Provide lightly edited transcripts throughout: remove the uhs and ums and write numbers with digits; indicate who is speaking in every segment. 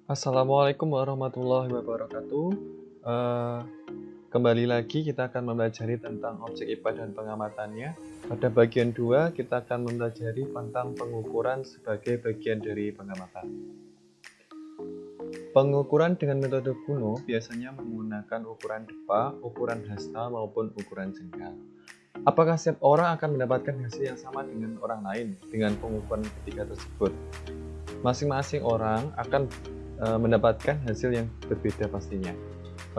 Speaker 1: Assalamualaikum warahmatullahi wabarakatuh. Eh, Kembali lagi kita akan mempelajari tentang objek IPA dan pengamatannya. Pada bagian 2 kita akan mempelajari tentang pengukuran sebagai bagian dari pengamatan. Pengukuran dengan metode kuno biasanya menggunakan ukuran depa, ukuran hasta, maupun ukuran jengkal. Apakah setiap orang akan mendapatkan hasil yang sama dengan orang lain dengan pengukuran ketiga tersebut? Masing-masing orang akan mendapatkan hasil yang berbeda pastinya.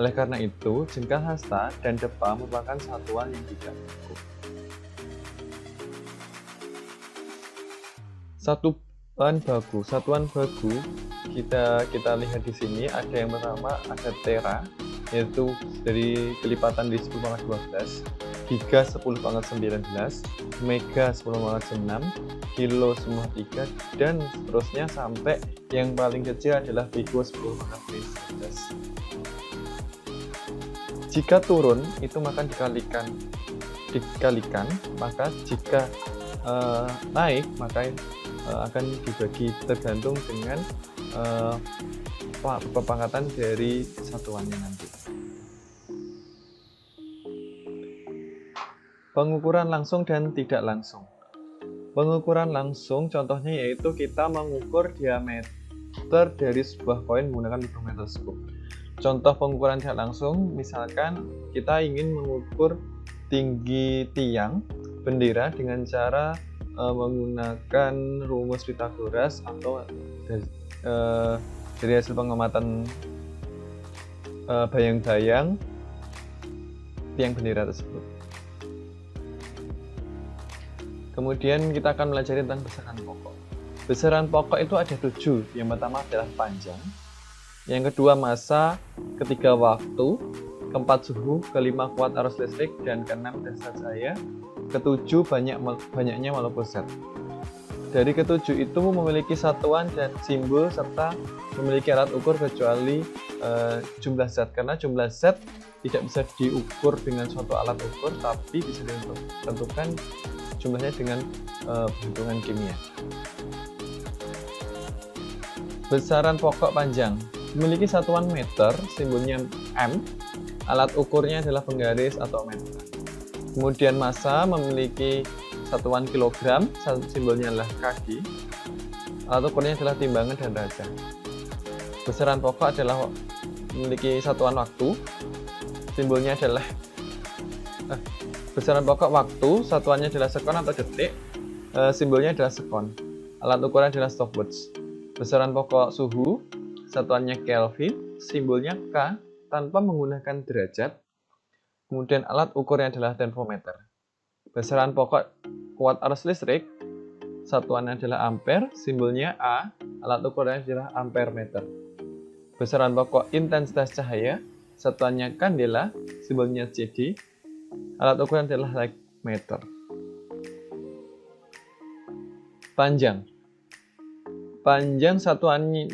Speaker 1: Oleh karena itu, jengkal hasta dan depa merupakan satuan yang tidak cukup. Satuan baku kita lihat di sini ada yang pertama ada tera, yaitu dari kelipatan di 10 pangkat 12, giga 10 pangkat 19, mega 10 pangkat 6, kilo 10 3, dan seterusnya sampai yang paling kecil adalah pico 10 pangkat 15. Jika turun itu maka dikalikan, maka jika naik maka akan dibagi tergantung dengan pepangkatan dari satuannya nanti. Pengukuran langsung dan tidak langsung. Pengukuran langsung contohnya yaitu kita mengukur diameter dari sebuah koin menggunakan mikrometroskop. Contoh pengukuran tidak langsung, misalkan kita ingin mengukur tinggi tiang bendera dengan cara menggunakan rumus Pythagoras atau dari hasil pengamatan bayang-bayang tiang bendera tersebut. Kemudian kita akan belajar tentang besaran pokok. Besaran pokok itu ada 7. Yang pertama adalah panjang, yang kedua massa, ketiga waktu, keempat suhu, kelima kuat arus listrik, dan keenam dasar cahaya, ketujuh banyaknya molekul zat. Dari ketujuh itu memiliki satuan dan simbol serta memiliki alat ukur kecuali jumlah zat, karena jumlah zat tidak bisa diukur dengan suatu alat ukur, tapi bisa ditentukan jumlahnya dengan perhitungan kimia. Besaran pokok panjang memiliki satuan meter, simbolnya M, alat ukurnya adalah penggaris atau meter. Kemudian massa memiliki satuan kilogram, simbolnya adalah kg, alat ukurnya adalah timbangan dan derajat. Besaran pokok adalah memiliki satuan waktu, simbolnya adalah besaran pokok waktu, satuannya adalah sekon atau detik, simbolnya adalah sekon. Alat ukurnya adalah stopwatch. Besaran pokok suhu, satuannya Kelvin, simbolnya K tanpa menggunakan derajat. Kemudian alat ukurnya adalah termometer. Besaran pokok kuat arus listrik, satuannya adalah ampere, simbolnya A, alat ukurnya adalah ampere meter. Besaran pokok intensitas cahaya, satuannya kandela, simbolnya CD, alat ukuran adalah light meter. Panjang satuannya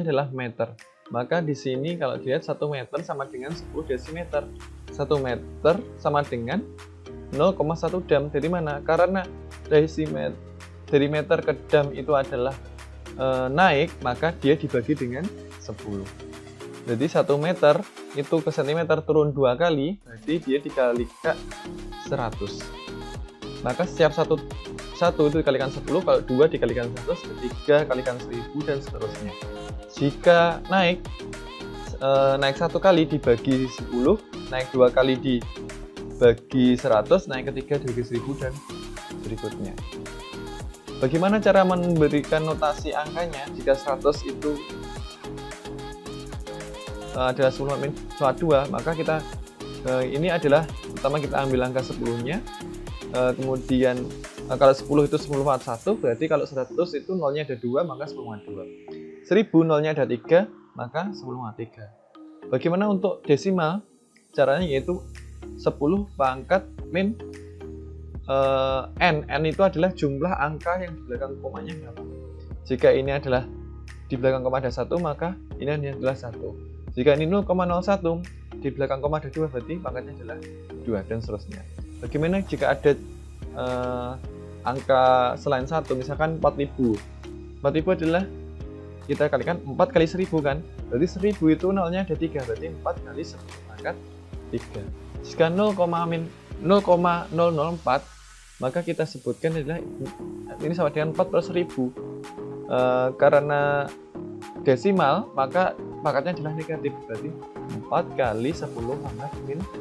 Speaker 1: adalah meter. Maka di sini kalau dilihat 1 meter sama dengan 10 desimeter. 1 meter sama dengan 0,1 dam. Dari mana? Karena dari meter ke dam itu adalah naik, maka dia dibagi dengan 10. Jadi 1 meter itu ke cm turun 2 kali, berarti dia dikalikan 100. Maka setiap satu itu dikalikan 10, kalau 2 dikalikan 100, 3 kalikan 1000, dan seterusnya. Jika naik 1 kali dibagi 10, naik 2 kali dibagi 100, naik ketiga dibagi 1000, dan berikutnya. Bagaimana cara memberikan notasi angkanya jika 100 itu adalah 10-2, maka kita ini adalah pertama kita ambil angka 10-nya, kemudian kalau 10 itu 10/1, berarti kalau 100 itu nolnya ada 2, maka 10/2. 1000 nolnya ada 3, maka 10/3. Bagaimana untuk desimal? Caranya yaitu 10 pangkat min n itu adalah jumlah angka yang di belakang komanya berapa. Jika ini adalah di belakang koma ada 1, maka ini adalah 1. Jika ini 0,01, di belakang koma ada 2, berarti pangkatnya adalah 2, dan seterusnya. Bagaimana jika ada angka selain 1, misalkan 4000. 4000 adalah kita kalikan 4 kali 1000 kan. Berarti 1000 itu nolnya ada 3, berarti 4 kali 10 pangkat 3. Jika 0,004, maka kita sebutkan adalah ini sama dengan 4 per 1000. Karena desimal, maka pangkatnya adalah negatif, berarti 4 kali 10 pangkat min 3.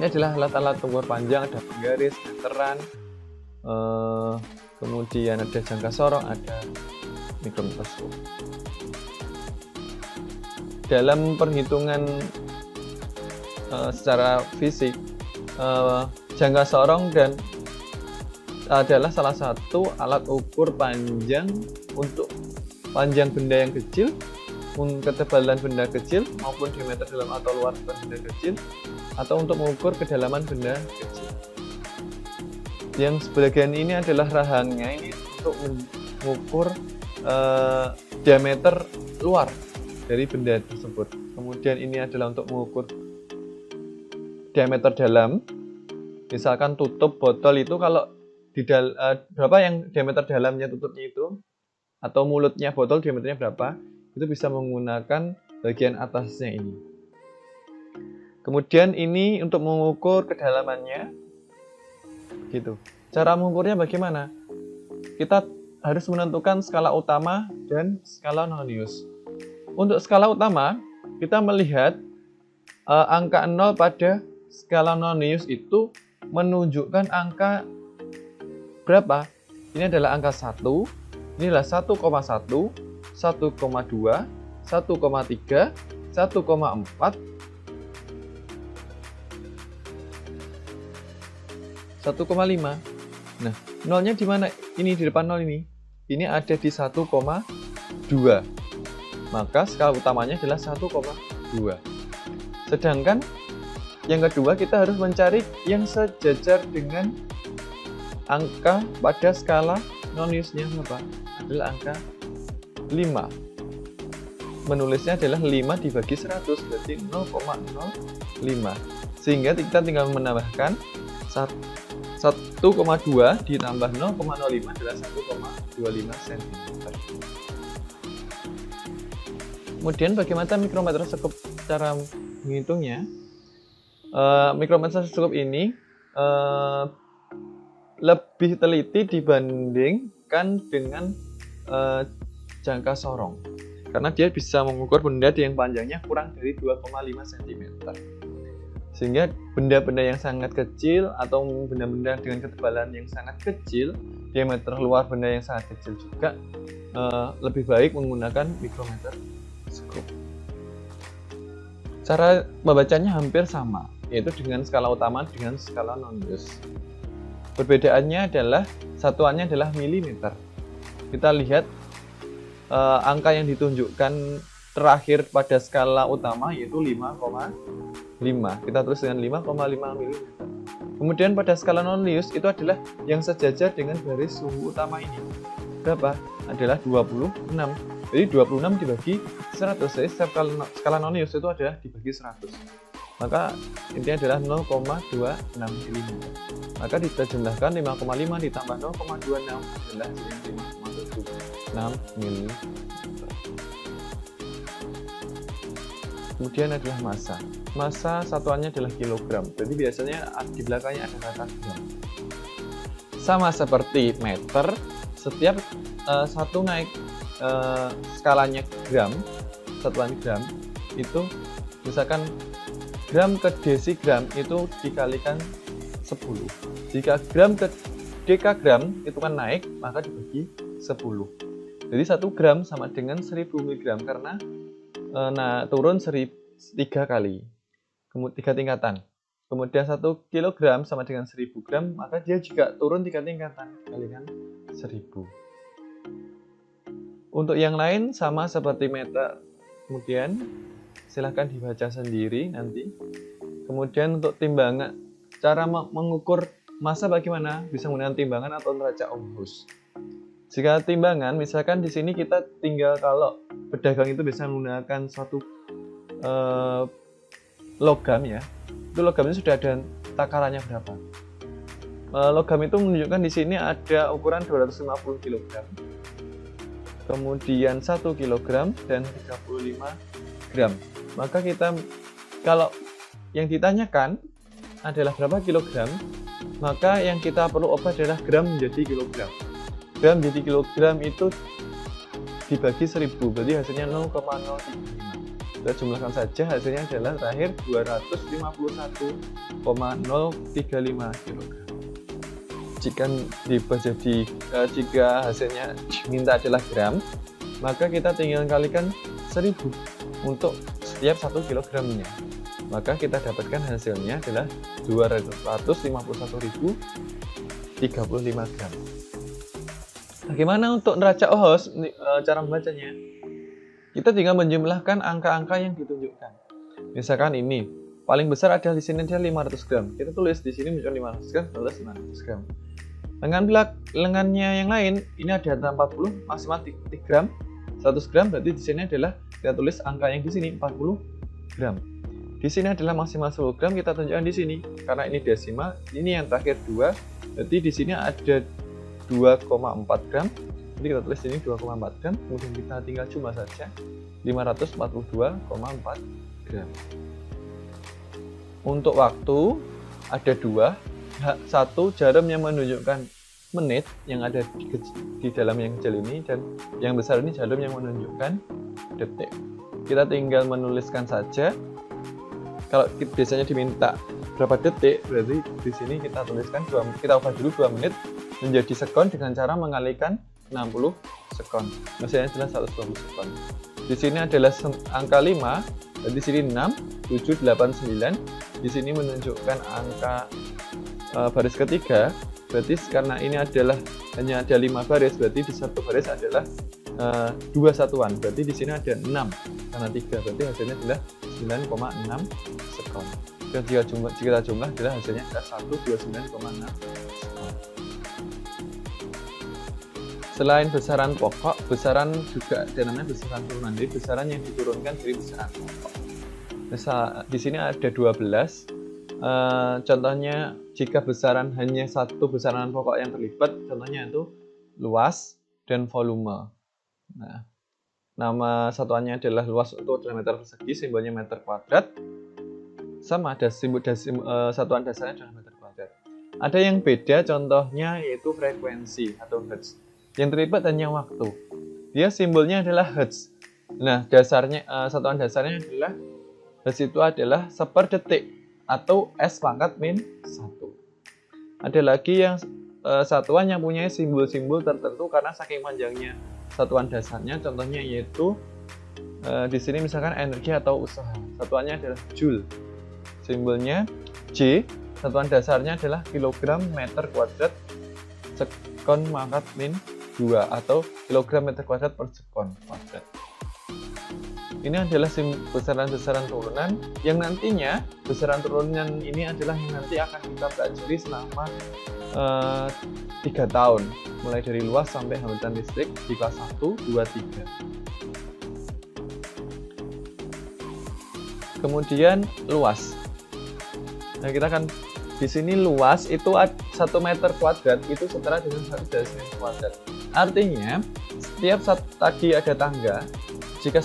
Speaker 1: Ini adalah alat-alat ukur panjang, ada penggaris, meteran, kemudian ada jangka sorong, ada mikrometerskop. Dalam perhitungan secara fisik, jangka sorong dan adalah salah satu alat ukur panjang untuk panjang benda yang kecil, ketebalan benda kecil, maupun diameter dalam atau luar benda kecil, atau untuk mengukur kedalaman benda kecil. Yang sebagian ini adalah rahangnya, ini untuk mengukur diameter luar dari benda tersebut. Kemudian ini adalah untuk mengukur diameter dalam. Misalkan tutup botol itu kalau berapa yang diameter dalamnya tutupnya itu, atau mulutnya botol diameternya berapa, itu bisa menggunakan bagian atasnya ini. Kemudian ini untuk mengukur kedalamannya, gitu. Cara mengukurnya bagaimana? Kita harus menentukan skala utama dan skala nonius. Untuk skala utama, kita melihat angka 0 pada skala nonius itu menunjukkan angka berapa? Ini adalah angka 1, ini adalah 1,1, 1,2, 1,3, 1,4, 1,5. Nah, nolnya di mana? Ini di depan nol ini. Ini ada di 1,2. Maka skala utamanya adalah 1,2. Sedangkan yang kedua, kita harus mencari yang sejajar dengan angka pada skala noniusnya berapa? Adalah angka 5. Menulisnya adalah 5 dibagi 100, berarti 0,05. Sehingga kita tinggal menambahkan 1,2 ditambah 0,05 adalah 1,25 cm. Kemudian bagaimana mikrometerskop cara menghitungnya? Mikrometerskop ini lebih teliti dibandingkan dengan jangka sorong, karena dia bisa mengukur benda yang panjangnya kurang dari 2,5 cm. Sehingga benda-benda yang sangat kecil atau benda-benda dengan ketebalan yang sangat kecil, diameter luar benda yang sangat kecil juga lebih baik menggunakan mikrometerskop. Cara membacanya hampir sama, yaitu dengan skala utama dengan skala nonius. Perbedaannya adalah satuannya adalah milimeter. Kita lihat angka yang ditunjukkan terakhir pada skala utama yaitu 5,5. Kita tulis dengan 5,5 mm. Kemudian pada skala nonius itu adalah yang sejajar dengan garis suhu utama ini. Berapa? Adalah 26. Jadi 26 dibagi 100. Jadi setiap skala nonius itu adalah dibagi 100. Maka intinya adalah 0,26 mm. Maka kita jumlahkan 5,5 ditambah 0,26 adalah 5,76 mm. Kemudian adalah massa. Massa satuannya adalah kilogram. Jadi biasanya di belakangnya ada kata gram. Sama seperti meter, setiap satu naik skalanya gram, satuan gram, itu misalkan gram ke desigram itu dikalikan 10. Jika gram ke dekagram itu kan naik, maka dibagi 10. Jadi 1 gram sama dengan 1000 mg karena turun 3 kali, 3 tingkatan. Kemudian 1 kg sama dengan 1000 gram, maka dia juga turun 3 tingkatan, kalikan 1000. Untuk yang lain sama seperti meter. Kemudian silahkan dibaca sendiri nanti. Kemudian untuk timbangan, cara mengukur massa bagaimana? Bisa menggunakan timbangan atau neraca ohms. Jika timbangan, misalkan di sini kita tinggal kalau pedagang itu bisa menggunakan suatu logam ya, itu logamnya sudah ada takarannya berapa. Logam itu menunjukkan di sini ada ukuran 250 kg. kemudian 1 kg dan 35 gram. Maka kita, kalau yang ditanyakan adalah berapa kilogram, maka yang kita perlu ubah adalah gram menjadi kilogram. Gram menjadi kilogram itu dibagi 1000, berarti hasilnya 0,035. Kita jumlahkan saja, hasilnya adalah terakhir 251,035 kg. Jika jika hasilnya minta adalah gram, maka kita tinggal kalikan 1000 untuk setiap 1 kilogramnya. Maka kita dapatkan hasilnya adalah 251.035 gram. Bagaimana untuk neraca OHOS? Cara membacanya, kita tinggal menjumlahkan angka-angka yang ditunjukkan. Misalkan ini paling besar adalah di sini adalah 500 gram. Kita tulis di sini menunjukkan 500 gram plus 500 gram. Lengannya yang lain ini ada 40 maksimal 3 gram, 100 gram, berarti di sini adalah kita tulis angka yang di sini 40 gram. Di sini adalah maksimal 10 gram, kita tunjukkan di sini karena ini desimal, ini yang terakhir 2, berarti di sini ada 2,4 gram. Jadi kita tulis ini 2,4 gram, kemudian kita tinggal jumlah saja 542,4 gram. Untuk waktu ada 2, satu jarum yang menunjukkan menit yang ada di dalam yang kecil ini, dan yang besar ini jarum yang menunjukkan detik. Kita tinggal menuliskan saja. Kalau biasanya diminta berapa detik, berarti di sini kita tuliskan kita ubah dulu 2 menit menjadi sekon dengan cara mengalikan 60 sekon. Maksudnya adalah 120 sekon. Di sini adalah angka 5, dan di sini 6, 7, 8, 9. Di sini menunjukkan angka baris ketiga, berarti karena ini adalah hanya ada 5 baris, berarti di satu baris adalah 2 satuan, berarti di sini ada 6 karena 3, berarti hasilnya adalah 9,6 sekon. Dan jika kita jumlah adalah hasilnya adalah 129,6 sekon. Selain besaran pokok, besaran juga ada namanya besaran turunan. Jadi besaran yang diturunkan dari besaran pokok. Misal di sini ada 12. Contohnya jika besaran hanya satu besaran pokok yang terlibat, contohnya itu luas dan volume. Nah, nama satuannya adalah luas untuk meter persegi, simbolnya meter kuadrat, sama ada satuan dasarnya adalah meter kuadrat. Ada yang beda, contohnya yaitu frekuensi atau hertz. Yang terlibat hanya waktu, dia simbolnya adalah hertz. Nah, satuan dasarnya adalah hertz, itu adalah seperdetik atau S pangkat min 1. Ada lagi yang satuan yang punya simbol-simbol tertentu karena saking panjangnya satuan dasarnya, contohnya yaitu di sini misalkan energi atau usaha, satuannya adalah joule, simbolnya J, satuan dasarnya adalah kilogram meter kuadrat sekon pangkat min 2 atau kilogram meter kuadrat per sekon kuadrat. Ini adalah besaran-besaran turunan yang nantinya besaran turunan ini adalah yang nanti akan kita pelajari selama 3 tahun, mulai dari luas sampai hambatan listrik di kelas 1, 2, 3. Kemudian luas. Nah, kita akan di sini luas itu 1 meter kuadrat itu setara dengan 1 desimeter kuadrat. Artinya setiap tadi ada tangga. Jika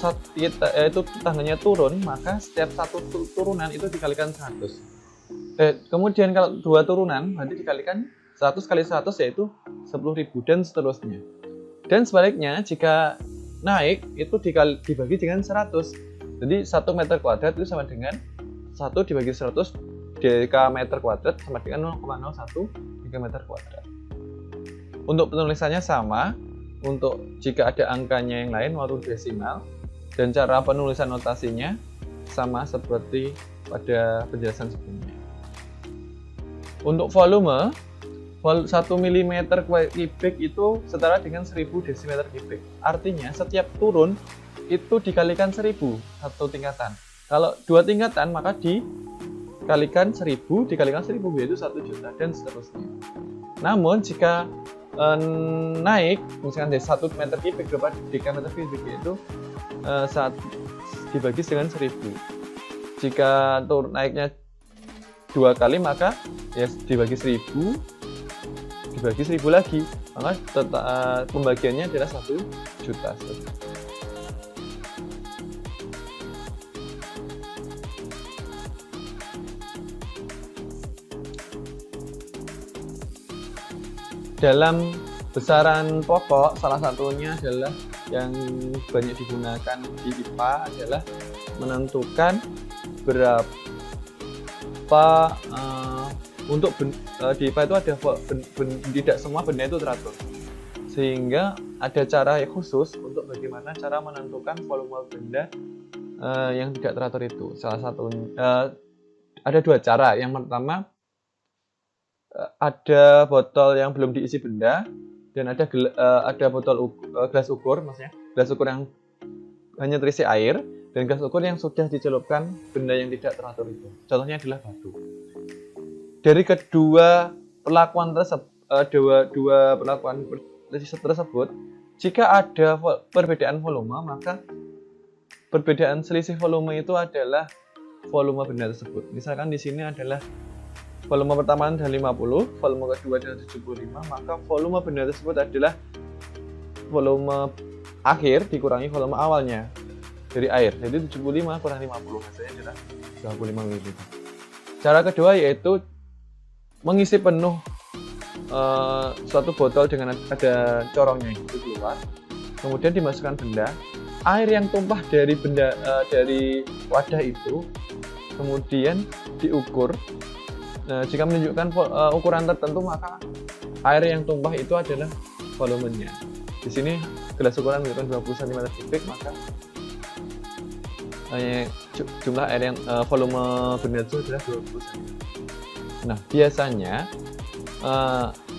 Speaker 1: itu tangganya turun, maka setiap satu turunan itu dikalikan 100. Kemudian kalau 2 turunan, berarti dikalikan 100 kali 100 yaitu 10.000 dan seterusnya. Dan sebaliknya, jika naik itu dibagi dengan 100. Jadi 1 meter kuadrat itu sama dengan 1 dibagi 100 dekameter kuadrat sama dengan 0,01 dekameter kuadrat. Untuk penulisannya sama. Untuk jika ada angkanya yang lain waktu desimal, dan cara penulisan notasinya sama seperti pada penjelasan sebelumnya. Untuk volume 1 mm kubik itu setara dengan 1000 desimeter kubik. Artinya setiap turun itu dikalikan 1000 satu tingkatan. Kalau 2 tingkatan maka dikalikan 1000 dikalikan 1000 yaitu 1 juta dan seterusnya. Namun jika naik misalkan dari 1 meter kubik berapa dekameter kubik itu dibagi dengan 1000. Jika naiknya 2 kali maka ya dibagi 1000 dibagi 1000 lagi, maka pembagiannya adalah 1 juta. Dalam besaran pokok, salah satunya adalah yang banyak digunakan di IPA adalah menentukan berapa untuk di IPA itu ada tidak semua benda itu teratur, sehingga ada cara khusus untuk bagaimana cara menentukan volume benda yang tidak teratur itu. Salah satunya ada dua cara. Yang pertama, ada botol yang belum diisi benda dan ada botol gelas ukur, maksudnya gelas ukur yang hanya terisi air, dan gelas ukur yang sudah dicelupkan benda yang tidak teratur itu. Contohnya adalah batu. Dari kedua perlakuan tersebut, jika ada perbedaan volume, maka perbedaan selisih volume itu adalah volume benda tersebut. Misalkan di sini adalah volume pertama adalah 50, volume kedua adalah 75, maka volume benda tersebut adalah volume akhir dikurangi volume awalnya dari air. Jadi 75 kurang 50, hasilnya adalah 25 ml. Cara kedua yaitu mengisi penuh suatu botol dengan ada corongnya itu keluar, kemudian dimasukkan benda, air yang tumpah dari benda dari wadah itu kemudian diukur. Jika menunjukkan ukuran tertentu, maka air yang tumpah itu adalah volumenya. Di sini gelas ukuran menunjukkan 20 cm3, maka jumlah air yang volume benda itu adalah 20 cm. Nah, biasanya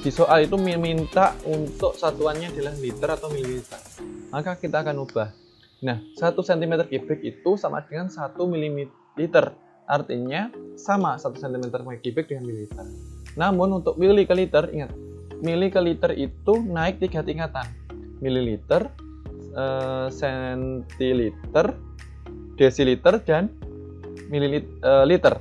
Speaker 1: di soal itu meminta untuk satuannya adalah liter atau mililiter. Maka kita akan ubah. Nah, 1 cm3 itu sama dengan 1 ml. Artinya sama 1 cm3 dengan mililiter. Namun untuk mili ke liter, ingat, mili ke liter itu naik 3 tingkatan. Mililiter, sentiliter, desiliter, dan mililiter.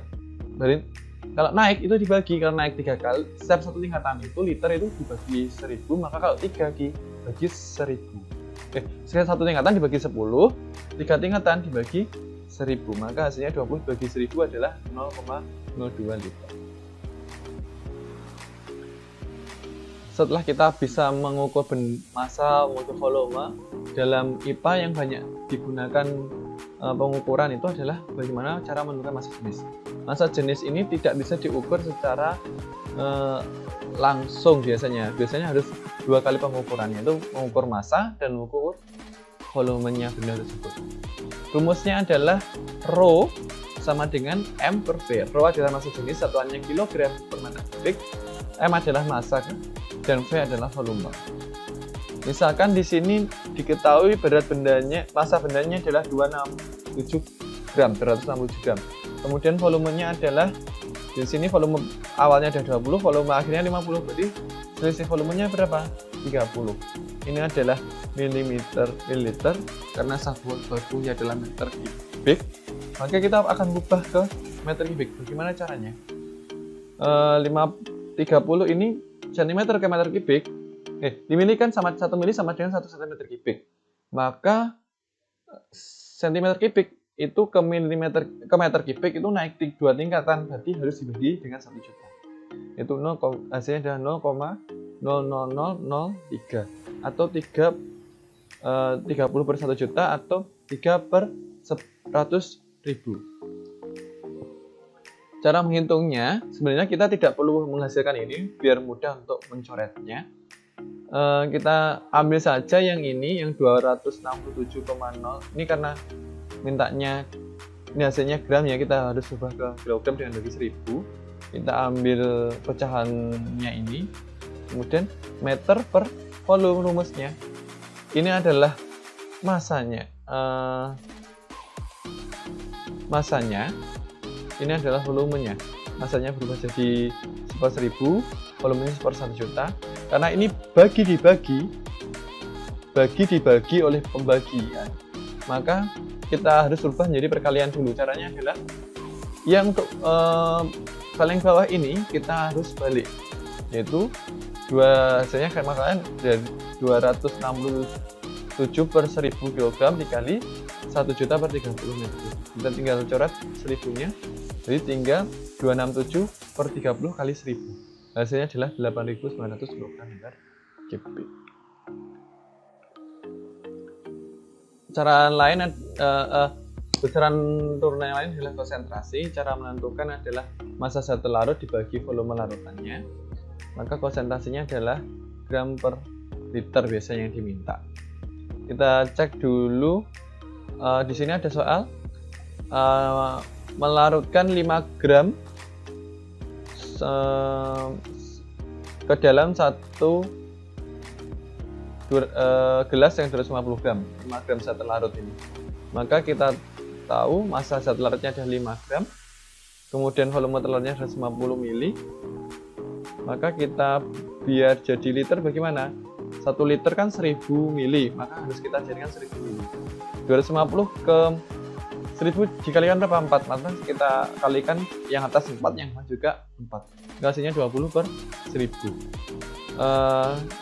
Speaker 1: Berarti kalau naik itu dibagi, kalau naik 3 kali, setiap satu tingkatan itu liter itu dibagi 1000, maka kalau 3 dibagi 1000. Setiap satu tingkatan dibagi 10, 3 tingkatan dibagi 1000, maka hasilnya 20 bagi 1000 adalah 0,02 liter. Setelah kita bisa mengukur massa, mengukur volume, dalam IPA yang banyak digunakan pengukuran itu adalah bagaimana cara menentukan massa jenis. Massa jenis ini tidak bisa diukur secara langsung biasanya. Biasanya harus 2 kali pengukurannya, itu mengukur massa dan mengukur volumenya benda tersebut. Rumusnya adalah Rho sama dengan M per V. Rho adalah massa jenis, satuannya kilogram per meter kubik. M adalah massa dan V adalah volume. Misalkan di sini diketahui berat bendanya, massa bendanya adalah 267 gram, 267 gram. Kemudian volumenya adalah di sini volume awalnya ada 20, volume akhirnya 50. Berarti selisih volumenya berapa? 30. Ini adalah mililiter karena satu bakunya adalah meter kubik. Maka kita akan ubah ke meter kubik. Bagaimana caranya? 30 ini centimeter ke meter kubik. Dimili kan sama 1 mili sama dengan 1 cm kubik. Maka centimeter kubik itu ke meter kubik itu naik 2 tingkatan, berarti harus dibagi dengan 1 juta. Itu hasilnya adalah 0,00003 atau 30 per 1 juta atau 3 per 100.000. Cara menghitungnya, sebenarnya kita tidak perlu menghasilkan ini biar mudah untuk mencoretnya. Kita ambil saja yang ini, yang 267,0. Ini karena mintanya ini hasilnya gram ya, kita harus ubah ke kilogram dengan bagi 1000. Kita ambil pecahannya ini, kemudian meter per volume rumusnya. Ini adalah massanya. Ini adalah volumenya. Massanya berubah jadi 1000, volumenya 1 juta. Karena ini dibagi oleh pembagian, maka kita harus ubah menjadi perkalian dulu. Caranya adalah yang untuk paling bawah ini kita harus balik, yaitu hasilnya kayak makanya dari 267 7 per 1000 kg dikali 1 juta per 30 meter. Kita tinggal coret 1000-nya. Jadi tinggal 267 per 30 kali 1000. Hasilnya adalah 8.900 kg meter kubik. Cara lain, besaran turunan yang lain adalah konsentrasi. Cara menentukan adalah massa satu larut dibagi volume larutannya. Maka konsentrasinya adalah gram per liter biasanya yang diminta. Kita cek dulu. Di sini ada soal melarutkan 5 gram ke dalam satu gelas yang 250 gram. 5 gram zat larut ini. Maka kita tahu massa zat larutnya adalah 5 gram. Kemudian volume telurnya adalah 50 mili. Maka kita biar jadi liter bagaimana? 1 liter kan 1000 mili, maka harus kita jadikan 1000 mili. 250 ke 1000 dikalikan berapa? 4. Maka kita kalikan yang atas 4, yang bawah juga 4. Hasilnya 20 per 1000.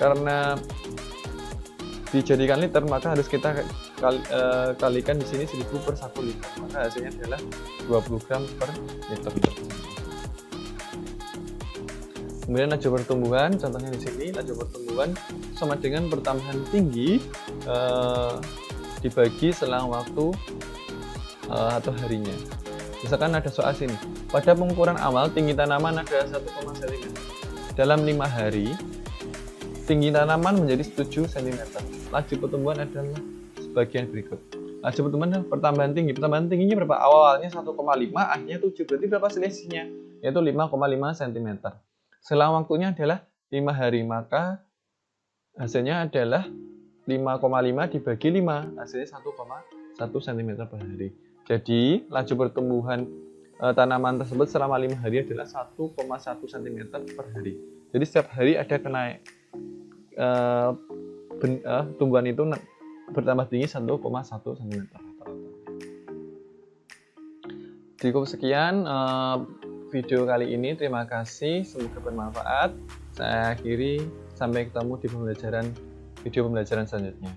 Speaker 1: Karena dijadikan liter, maka harus kita kalikan di sini 1000 per 1 liter. Maka hasilnya adalah 20 gram per liter. Kemudian laju pertumbuhan, contohnya di sini laju pertumbuhan sama dengan pertambahan tinggi dibagi selang waktu atau harinya. Misalkan ada soal sini, pada pengukuran awal tinggi tanaman adalah 1, cm. Dalam 5 hari, tinggi tanaman menjadi 7 cm. Laju pertumbuhan adalah sebagian berikut. Laju pertumbuhan adalah pertambahan tinggi. Pertambahan tingginya berapa? Awalnya 1,5, akhirnya 7. Berarti berapa selisihnya? Yaitu 5,5 cm. Selang waktunya adalah 5 hari, maka hasilnya adalah 5,5 dibagi 5, hasilnya 1,1 cm per hari. Jadi, laju pertumbuhan tanaman tersebut selama 5 hari adalah 1,1 cm per hari. Jadi, setiap hari ada tumbuhan itu bertambah tinggi 1,1 cm. Cukup sekian video kali ini, terima kasih, semoga bermanfaat. Saya akhiri, sampai ketemu di video pembelajaran selanjutnya.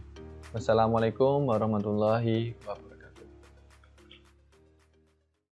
Speaker 1: Wassalamualaikum warahmatullahi wabarakatuh.